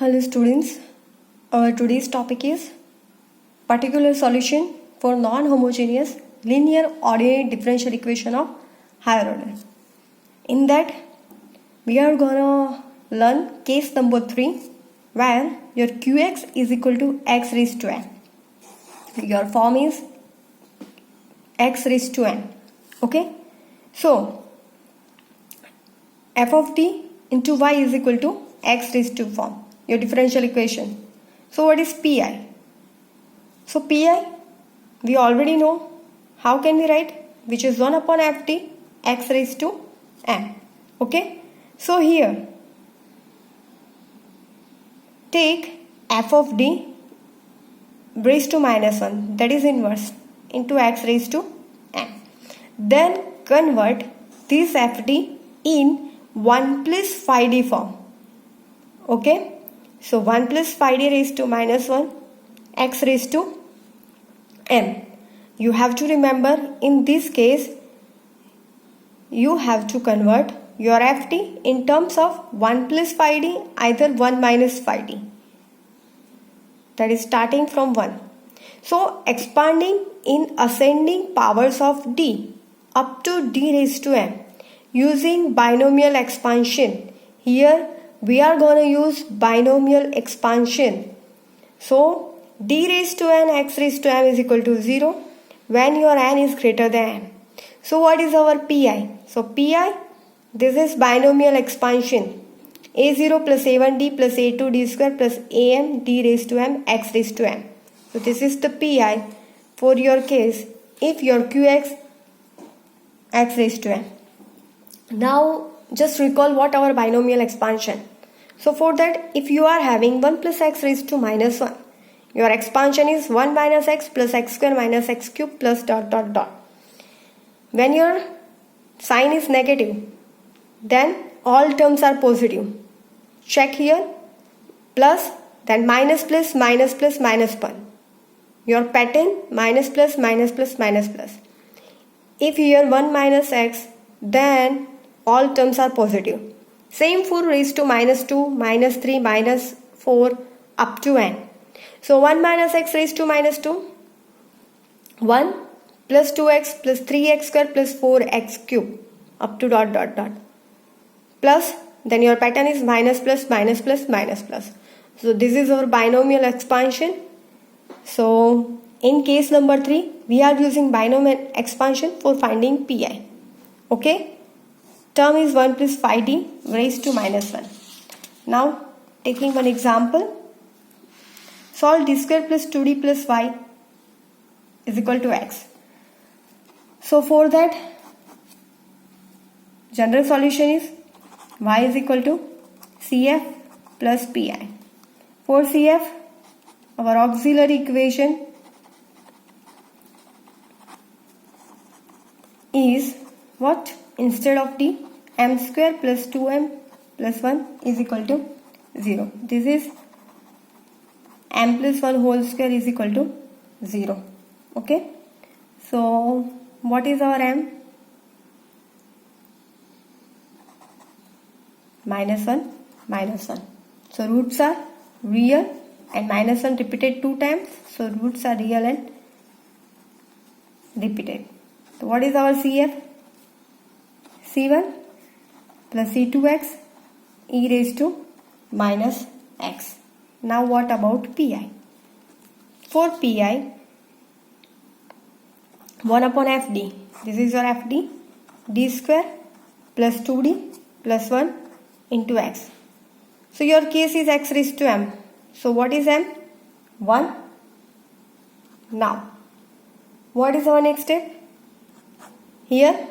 Hello students, our today's topic is particular solution for non-homogeneous linear ordinary differential equation of higher order. In that, we are gonna learn case number 3 where your qx is equal to x raised to n. Your form is x raised to n. Okay, so f of t into y is equal to x raised to form. Your differential equation. So what is pi? So pi we already know. How can we write? Which is 1 upon ft x raised to n. Okay. So here take f of d raised to minus 1, that is inverse, into x raised to n. Then convert this ft in 1 plus phi d form. Okay. So 1 plus phi d raised to minus 1 x raised to m. You have to remember, in this case you have to convert your ft in terms of 1 plus phi d, either 1 minus phi d, that is starting from 1. So expanding in ascending powers of d up to d raised to m using binomial expansion. Here we are going to use binomial expansion. So d raised to n x raised to m is equal to 0 when your n is greater than m. So what is our pi? So pi, this is binomial expansion. a0 plus a1d plus a2d square plus am d raised to m x raised to m. So this is the pi for your case if your qx x raised to m. Now just recall what our binomial expansion. So for that, if you are having 1 plus x raised to minus 1, your expansion is 1 minus x plus x square minus x cube plus dot dot dot. When your sign is negative, then all terms are positive. Check here, plus, then minus plus minus plus minus 1. Your pattern minus plus minus plus minus plus. If here 1 minus x, then all terms are positive. Same for raised to minus 2, minus 3, minus 4 up to n. So 1 minus x raised to minus 2, 1 plus 2x plus 3x square plus 4x cube up to dot dot dot. Plus, then your pattern is minus plus minus plus minus plus. So this is our binomial expansion. So in case number 3, we are using binomial expansion for finding pi. Okay. Term is 1 plus phi d raised to minus 1. Now taking one example, solve d square plus 2d plus y is equal to x. So for that, general solution is y is equal to cf plus pi. For cf, our auxiliary equation is what? Instead of d, m square plus 2m plus 1 is equal to 0. This is m plus 1 whole square is equal to 0. Okay. So what is our m? Minus 1, minus 1. So roots are real and minus 1 repeated 2 times. So roots are real and repeated. So what is our CF? C1 plus C2x e raised to minus x. Now what about pi? For pi, 1 upon fd. This is your fd. D square plus 2d plus 1 into x. So your case is x raised to m. So what is m? 1. Now, what is our next step? Here,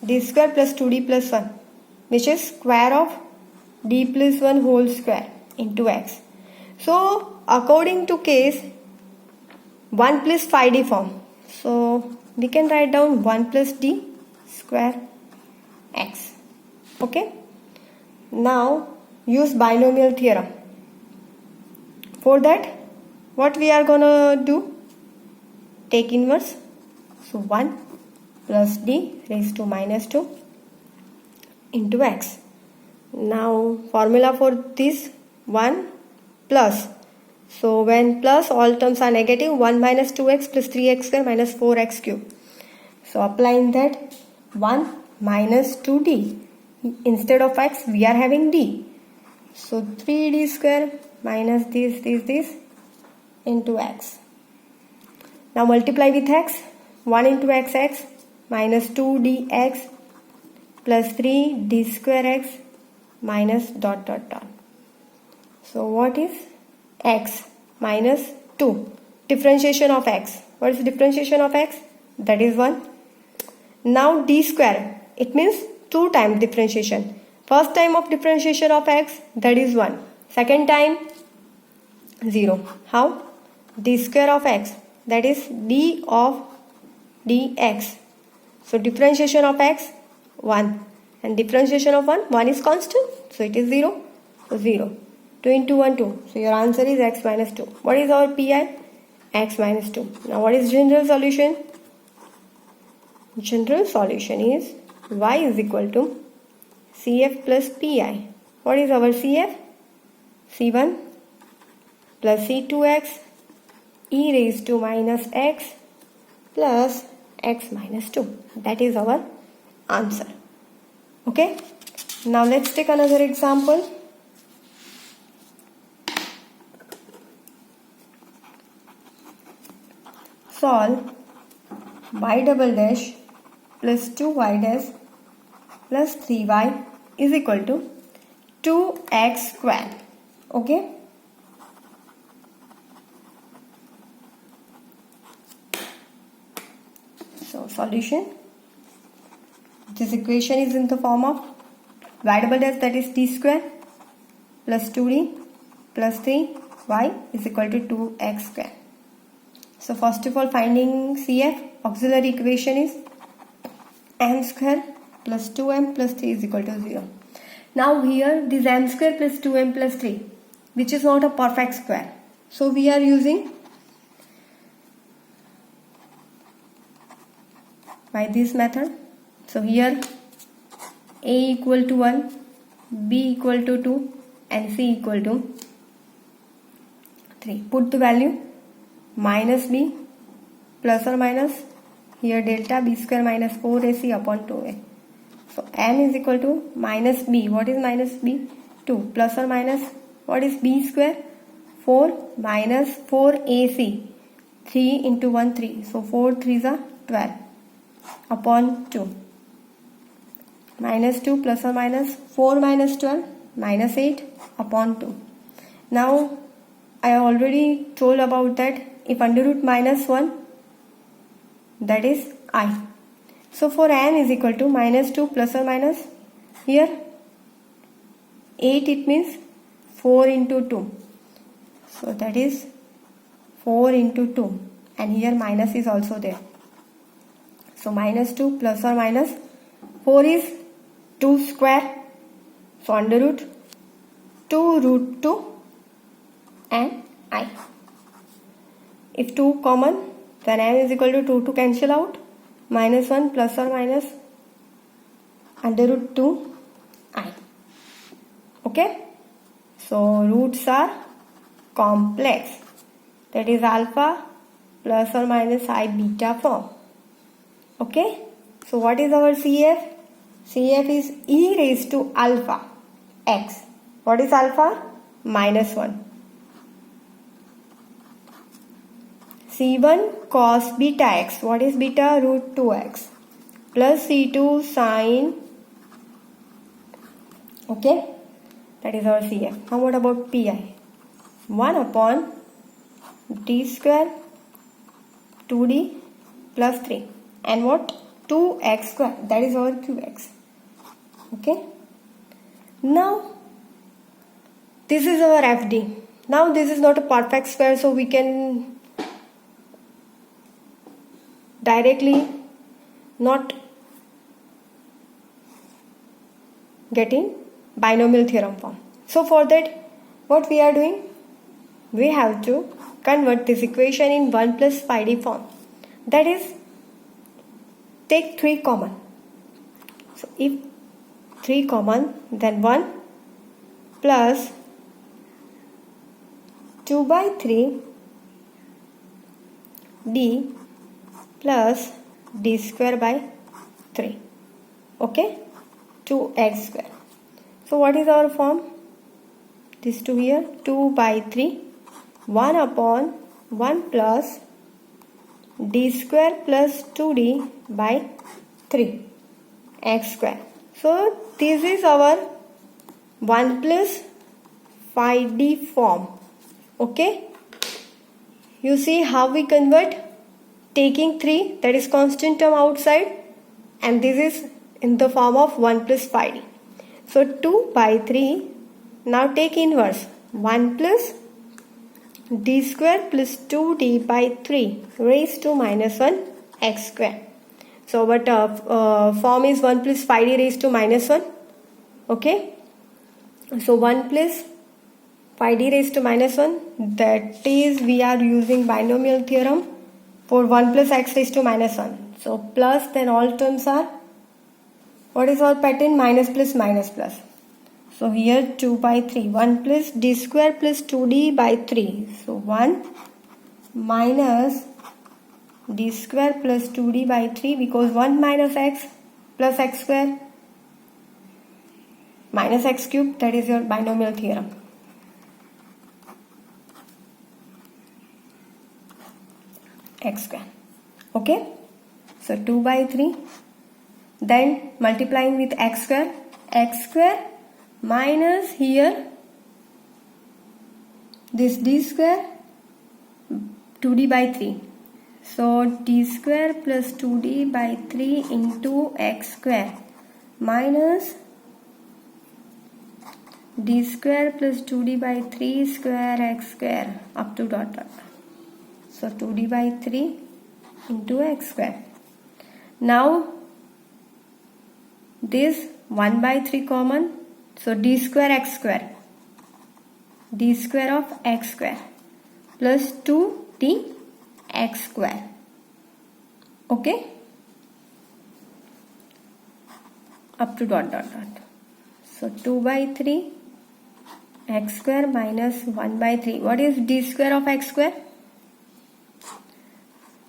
d square plus 2d plus 1, which is square of d plus 1 whole square into x. So according to case, 1 plus phi d form. So we can write down 1 plus d square x. Okay. Now use binomial theorem. For that, what we are gonna do? Take inverse. So 1 plus d raised to minus 2 into x. Now formula for this 1 plus. So when plus, all terms are negative. 1 minus 2x plus 3x square minus 4x cube. So applying that, 1 minus 2d. Instead of x we are having d. So 3d square minus this into x. Now multiply with x. 1 into x minus 2dx plus 3d square x minus dot. So what is x minus 2? Differentiation of x. What is the differentiation of x? That is 1. Now d square. It means 2 times differentiation. First time of differentiation of x, that is 1. Second time 0. How? D square of x, that is d of dx. So differentiation of x 1 and differentiation of 1 is constant, so it is 0. So 0. 2 into 1 2. So your answer is x minus 2. What is our pi? X minus 2. Now what is general solution? General solution is y is equal to CF plus pi. What is our CF? C1 plus C2x e raised to minus x plus x minus 2. That is our answer. Okay. Now let's take another example. Solve y double dash plus 2y dash plus 3y is equal to 2x square. Okay. So solution. This equation is in the form of y double dash, that is t square plus 2d plus 3y is equal to 2x square. So first of all, finding CF, auxiliary equation is m square plus 2m plus 3 is equal to 0. Now here this m square plus 2m plus 3, which is not a perfect square. So we are using by this method. So here a equal to 1, b equal to 2 and c equal to 3. Put the value minus b plus or minus, here delta b square minus 4ac upon 2a. So m is equal to minus b. What is minus b? 2 plus or minus, what is b square? 4 minus 4ac. 3 into 1 3. So 4 3s are 12 upon 2. Minus 2 plus or minus 4 minus 12 minus 8 upon 2. Now I already told about that if under root minus 1, that is I. So for n is equal to minus 2 plus or minus, here 8, it means 4 into 2. So that is 4 into 2 and here minus is also there. So minus 2 plus or minus 4 is 2 square. So under root 2 root 2 and I. If 2 common, then m is equal to 2 to cancel out. Minus 1 plus or minus under root 2 I. Okay. So roots are complex. That is alpha plus or minus I beta form. Okay. So what is our CF? CF is e raised to alpha x. What is alpha? Minus 1. C1 cos beta x. What is beta? Root 2x. Plus C2 sin. Okay. That is our CF. Now what about PI? 1 upon d square 2d plus 3. And what? 2x square. That is our QX. Okay. Now this is our FD. Now this is not a perfect square, so we can directly not getting binomial theorem form. So for that, what we are doing? We have to convert this equation in 1 plus pi d form. That is, take 3 common. So if 3 common, then 1 plus 2 by 3 d plus d square by 3. Okay, 2x square. So what is our form? This 2 here, 2 by 3, 1 upon 1 plus d square plus 2d by 3 x square. So this is our 1 plus 5d form. Okay, you see how we convert, taking 3, that is constant term outside, and this is in the form of 1 plus 5d. So 2 by 3, now take inverse, 1 plus d square plus 2d by 3 raised to minus 1 x square. So our form is 1 plus 5d raised to minus 1. Okay, so 1 plus 5d raised to minus 1, that is we are using binomial theorem for 1 plus x raised to minus 1. So plus, then all terms are, what is our pattern? Minus plus minus plus. So here 2 by 3, 1 plus d square plus 2d by 3. So 1 minus d square plus 2d by 3, because 1 minus x plus x square minus x cube, that is your binomial theorem. X square. Okay, so 2 by 3, then multiplying with x square minus here this d square 2d by 3. So d square plus 2d by 3 into x square minus d square plus 2d by 3 square x square up to dot dot. So 2d by 3 into x square. Now this 1 by 3 common, so d square x square, d square of x square plus 2d x square. Okay, up to dot dot dot. So 2 by 3 x square minus 1 by 3. What is d square of x square?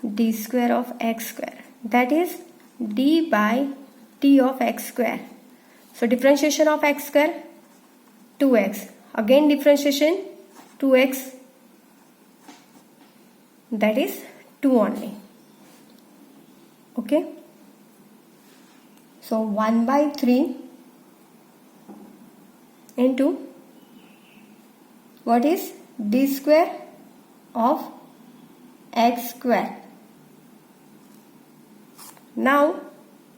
D square of x square, that is d by t of x square. So differentiation of x square, 2x, again differentiation 2x, that is 2 only. Okay, so 1 by 3 into what is d square of x square. Now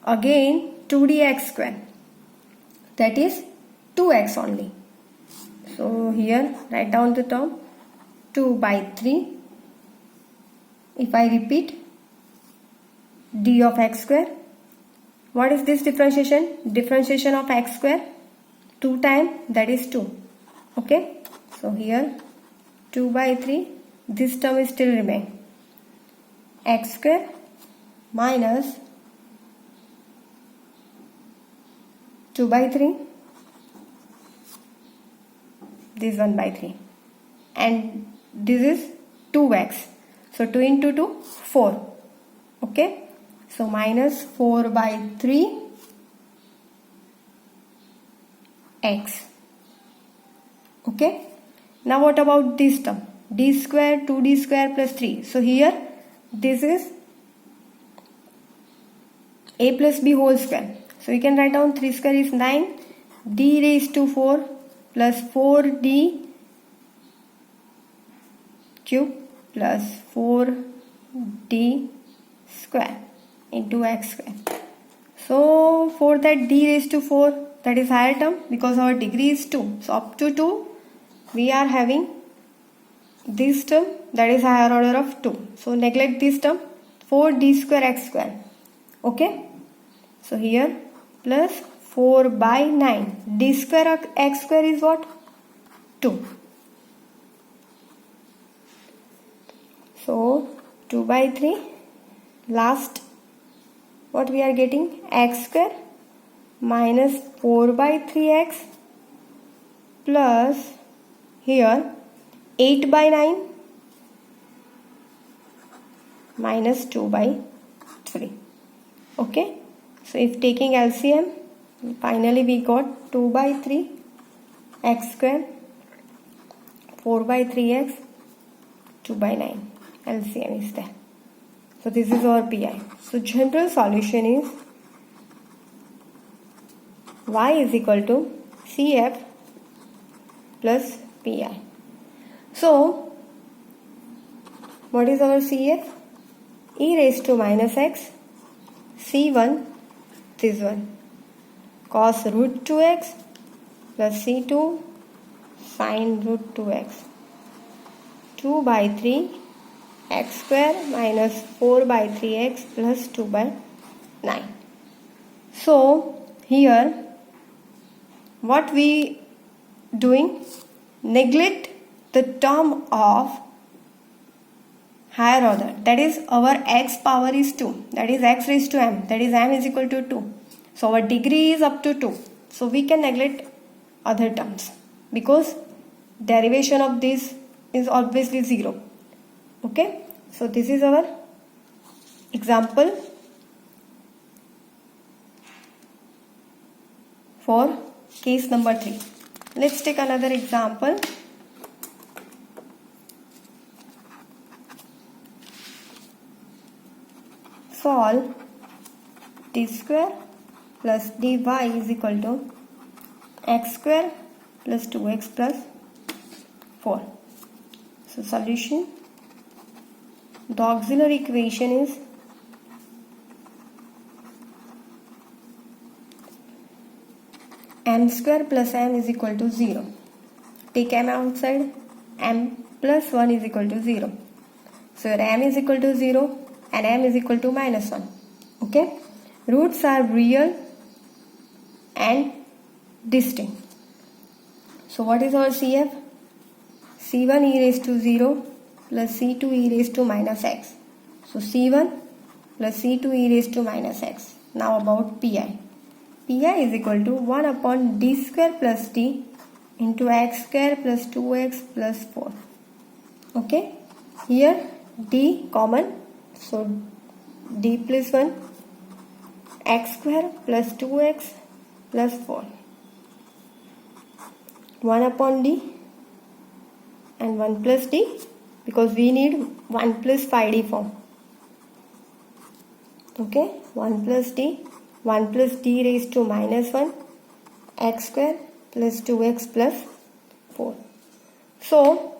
again 2dx square, that is 2x only. So here write down the term 2 by 3. If I repeat, d of x square, what is this differentiation? Differentiation of x square 2 times, that is 2. Okay, so here 2 by 3, this term is still remain, x square minus 2 by 3, this 1 by 3, and this is 2x. So 2 into 2, 4. Okay, so minus 4 by 3 x. Okay, now what about this term? D square, 2d square plus 3. So here this is a plus b whole square. So we can write down 3 square is 9, d raised to 4 plus 4d cube plus 4d square into x square. So for that d raised to 4, that is higher term, because our degree is 2. So up to 2 we are having this term, that is higher order of 2. So neglect this term, 4d square x square. Okay, so here plus 4 by 9, d square of x square is what? 2. So 2 by 3, last what we are getting? X square minus 4 by 3x plus here 8 by 9 minus 2 by 3. Okay, so if taking LCM, finally we got 2 by 3 x square, 4 by 3x, 2 by 9. LCM is there. So this is our PI. So general solution is y is equal to CF plus PI. So what is our CF? E raised to minus x, C1, this one, cos root 2x plus C2 sin root 2x, 2 by 3 x square minus 4 by 3x plus 2 by 9. So here what we doing? Neglect the term of higher order, that is our x power is 2, that is x raised to m, that is m is equal to 2. So our degree is up to 2. So we can neglect other terms because derivation of this is obviously 0. Okay, so this is our example for case number 3. Let's take another example. Solve d square plus dy is equal to x square plus 2x plus 4. So solution, the auxiliary equation is m square plus m is equal to 0. Take m outside, m plus 1 is equal to 0. So your m is equal to 0 and m is equal to minus 1. Okay, roots are real and distinct. So what is our CF? C1 e raised to 0 plus C2 e raised to minus x. So C1 plus C2 e raised to minus x. Now about PI. PI is equal to 1 upon d square plus d into x square plus 2x plus 4. Okay, here d common, so d plus 1, x square plus 2x plus 4. 1 upon d and 1 plus d, because we need 1 plus 5d form. Okay, 1 plus d, 1 plus d raised to minus 1, x square plus 2x plus 4. So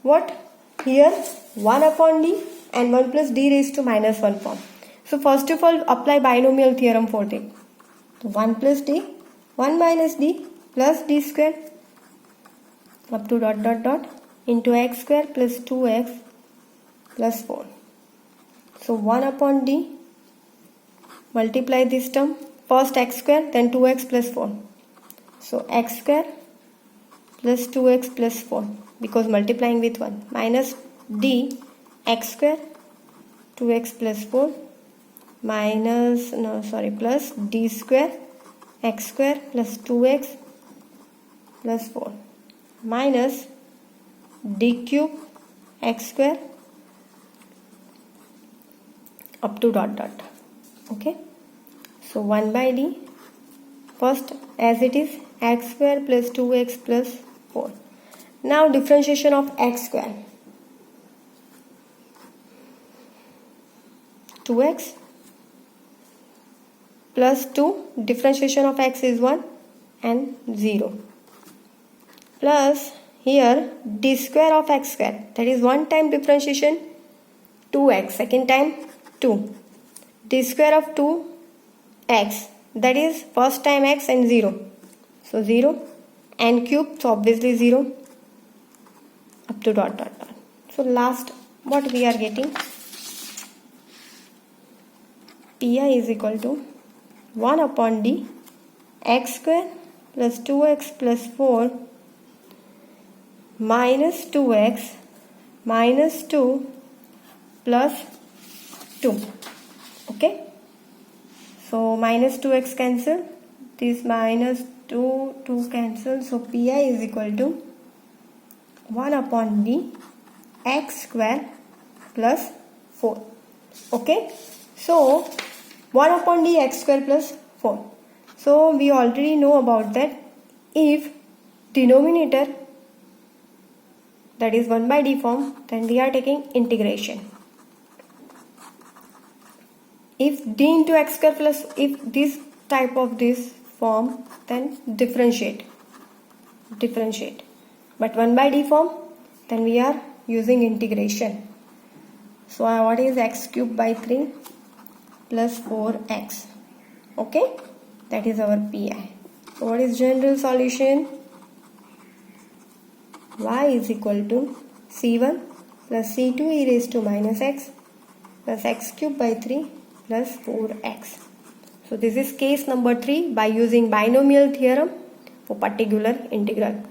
what here? 1 upon d and 1 plus d raised to minus 1 form. So first of all apply binomial theorem for it. So 1 plus d, 1 minus d plus d square up to dot dot dot into x square plus 2x plus 4. So 1 upon d, multiply this term, first x square then 2x plus 4. So x square plus 2x plus 4, because multiplying with 1, minus d x square 2x plus 4 minus plus d square x square plus 2x plus 4 minus d cube x square up to dot dot. Okay, so 1 by d, first as it is x square plus 2x plus 4. Now differentiation of x square, 2x plus 2, differentiation of x is 1 and 0, plus here d square of x square, that is one time differentiation 2x, second time 2, d square of 2x, that is first time x and 0, so 0, and cube, so obviously 0 up to dot dot dot. So last what we are getting, PI is equal to 1 upon d x square plus 2x plus 4 minus 2x minus 2 plus 2. Okay, so minus 2x cancel, this minus 2 cancel, so pi is equal to 1 upon d x square plus 4. Okay, so 1 upon d x square plus 4. So we already know about that. If denominator, that is 1 by d form, then we are taking integration. If d into x square plus, if this type of this form, then differentiate. But 1 by d form, then we are using integration. So what is x cube by 3 plus 4x? Okay, that is our pi. So what is general solution? Y is equal to c1 plus c2 e raised to minus x plus x cube by 3 plus 4x. So this is case number 3 by using binomial theorem for particular integral.